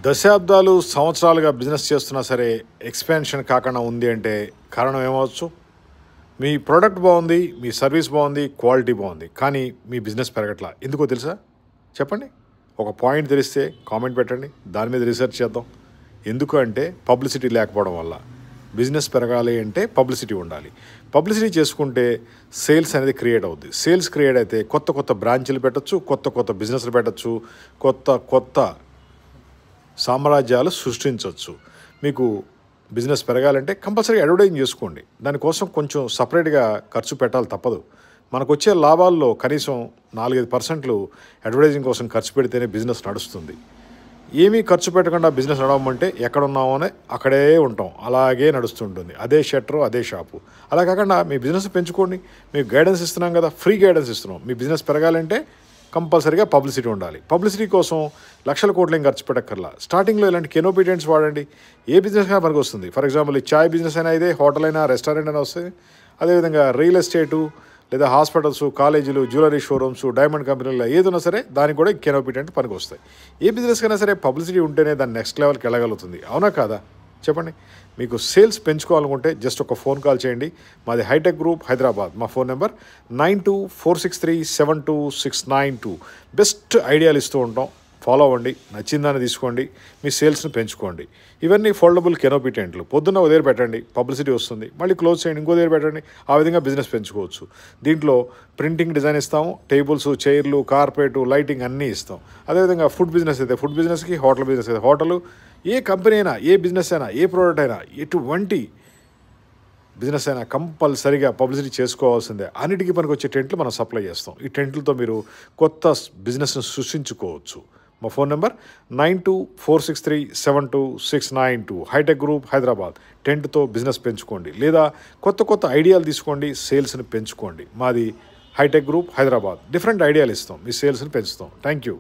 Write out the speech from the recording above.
దశాబ్దాలు, సంవత్సరాలుగా బిజినెస్ చేస్తున్నా సరే ఎక్స్పాన్షన్ కాకుండా ఉంది అంటే కారణం ఏమవచ్చు? మీ ప్రోడక్ట్ బాగుంది, మీ సర్వీస్ బాగుంది, క్వాలిటీ బాగుంది, కానీ మీ బిజినెస్ పెరగట్లా. ఎందుకో తెలుసా? చెప్పండి. ఒక పాయింట్ తెలిస్తే కామెంట్ పెట్టండి, దాని మీద రీసెర్చ్ చేద్దాం. ఎందుకు అంటే పబ్లిసిటీ లేకపోవడం వల్ల. బిజినెస్ పెరగాలి అంటే పబ్లిసిటీ ఉండాలి. పబ్లిసిటీ చేసుకుంటే సేల్స్ అనేది క్రియేట్ అవుద్ది. సేల్స్ క్రియేట్ అయితే కొత్త కొత్త బ్రాంచ్లు పెట్టచ్చు, కొత్త కొత్త బిజినెస్లు పెట్టచ్చు, కొత్త కొత్త సామ్రాజ్యాలు సృష్టించవచ్చు. మీకు బిజినెస్ పెరగాలంటే కంపల్సరీ అడ్వర్టైజింగ్ చేసుకోండి. దానికోసం కొంచెం సపరేట్గా ఖర్చు పెట్టాలి, తప్పదు. మనకు వచ్చే లాభాల్లో కనీసం 4-5% అడ్వర్టైజింగ్ కోసం ఖర్చు పెడితేనే బిజినెస్ నడుస్తుంది. ఏమీ ఖర్చు పెట్టకుండా బిజినెస్ నడవమంటే ఎక్కడున్నామోనే అక్కడే ఉంటాం, అలాగే నడుస్తుంటుంది. అదే షట్టరు, అదే షాపు. అలా కాకుండా మీ బిజినెస్ పెంచుకోండి. మీకు గైడెన్స్ ఇస్తున్నాం కదా, ఫ్రీ గైడెన్స్ ఇస్తున్నాం. మీ బిజినెస్ పెరగాలంటే కంపల్సరీగా పబ్లిసిటీ ఉండాలి. పబ్లిసిటీ కోసం లక్షల కోట్లు ఏం ఖర్చు పెట్టక్కర్లా. స్టార్టింగ్లో ఇలాంటి కెనోపీటెంట్స్ వాడండి. ఏ బిజినెస్ అయినా మనకు వస్తుంది. ఫర్ ఎగ్జాంపుల్, ఈ చాయ్ బిజినెస్ అయినా ఇదే, హోటల్ అయినా, రెస్టారెంట్ అయినా వస్తుంది. అదేవిధంగా రియల్ ఎస్టేటు, లేదా హాస్పిటల్స్, కాలేజీలు, జ్యువెలరీ షోరూమ్స్, డైమండ్ కంపెనీలు ఏదైనా సరే దానికి కూడా కెనోపీటెంట్ పనికి వస్తాయి. ఏ బిజినెస్ అయినా సరే పబ్లిసిటీ ఉంటేనే దాన్ని నెక్స్ట్ లెవెల్కి వెళ్ళగలుగుతుంది. అవునా కాదా? చెప్పండి. మీకు సేల్స్ పెంచుకోవాలనుకుంటే జస్ట్ ఒక ఫోన్ కాల్ చేయండి. మాది హైటెక్ గ్రూప్, హైదరాబాద్. మా ఫోన్ నెంబర్ 9246372692. బెస్ట్ ఐడియాలు ఇస్తూ ఉంటాం. ఫాలో అవ్వండి, నచ్చిందాన్ని తీసుకోండి, మీ సేల్స్ని పెంచుకోండి. ఇవన్నీ ఫోల్డబుల్ కెనోపీ టెంట్లు. పొద్దున్న ఒక దగ్గర పెట్టండి, పబ్లిసిటీ వస్తుంది. మళ్ళీ క్లోజ్ చేయండి, ఇంకో దగ్గర పెట్టండి. ఆ విధంగా బిజినెస్ పెంచుకోవచ్చు. దీంట్లో ప్రింటింగ్ డిజైన్ ఇస్తాము, టేబుల్స్, చైర్లు, కార్పెట్, లైటింగ్ అన్నీ ఇస్తాం. అదేవిధంగా ఫుడ్ బిజినెస్ అయితే ఫుడ్ బిజినెస్కి, హోటల్ బిజినెస్ అయితే హోటల్, ఏ కంపెనీ అయినా, ఏ బిజినెస్ అయినా, ఏ ప్రోడక్ట్ అయినా, ఎటువంటి బిజినెస్ అయినా కంపల్సరీగా పబ్లిసిటీ చేసుకోవాల్సిందే. అన్నిటికీ పనికి వచ్చే టెంట్లు మనం సప్లై చేస్తాం. ఈ టెంట్లతో మీరు కొత్త బిజినెస్ను సృష్టించుకోవచ్చు. మా phone number 9246372692. Hitech Group, Hyderabad. టెంట్తో బిజినెస్ పెంచుకోండి, లేదా కొత్త కొత్త ఐడియాలు తీసుకోండి, సేల్స్ని పెంచుకోండి. మాది హైటెక్ గ్రూప్, హైదరాబాద్. డిఫరెంట్ ఐడియాలు ఇస్తాం, మీ సేల్స్ని పెంచుతాం. Thank you.